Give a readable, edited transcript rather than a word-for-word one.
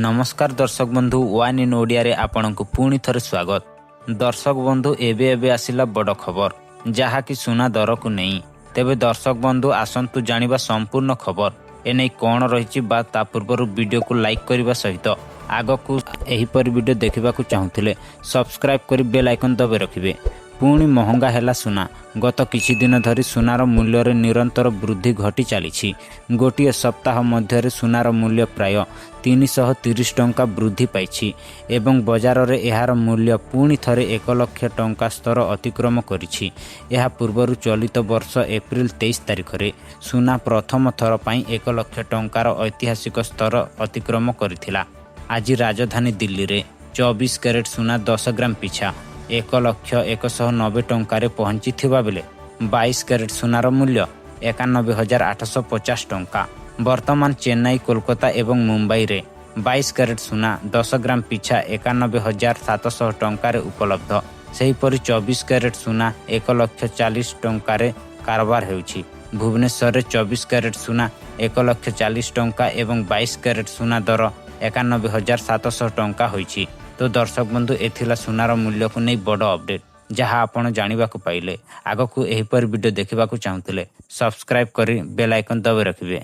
नमस्कार दर्शक बंधु वन इन ओडिया रे आपनकु पुणी थरे स्वागत। दर्शक बंधु एबे आसिला बड़ खबर जहाँकि सुना दर को नहीं। तेबे दर्शक बंधु आसंतु जानिबा संपूर्ण खबर एने कौन रही बा ता पूर्व वीडियो को लाइक करने सहित आग को एहीपरि वीडियो देखा चाहूले सब्सक्राइब कर बेल आइकन दबे रखिए। पुणी महंगा हैला सुना। गत किछि दिन धरी सुनार मूल्य रे निरंतर वृद्धि घटी चली। गोटे सप्ताह मध्य सुनार मूल्य प्राय 330 टंका वृद्धि पाई एवं बजार रे एहार मूल्य पुणी थरे 1 लाख टंका स्तर अतिक्रम करिछि। एहा पूर्वरु चलित वर्ष एप्रिल 23 तारिख रे सुना प्रथम थर पई 1 लाख टंकार ऐतिहासिक स्तर अतिक्रम करिथिला। आज राजधानी दिल्ली रे 24 कैरेट सुना 10 ग्राम पिछा 1,190 टंकार पहुंची बेले 22 कैरेट सुनार मूल्य 91,850 टंका। वर्तमान चेन्नई कोलकाता एवं मुंबई रे 22 कैरेट सुना 10 ग्राम पिछा 91,700 टंकार उपलब्ध। सेहीपरि 24 कैरेट सुना 1,40,000 टंकार कारबार हेउछि। भुवनेश्वर रे 24 कैरेट सुना 1,40,000 टंका एवं 22 कैरेट सुना दर 91,700 टंका होइछि। तो दर्शक बंधु एथिला सुनार मूल्य को नहीं बड़ अपडेट जहाँ आपण जानिबा को पाइले। आगो को एहीपरि वीडियो देखिबा को चाहूले सब्सक्राइब करी बेल आइकन दबे रखिए।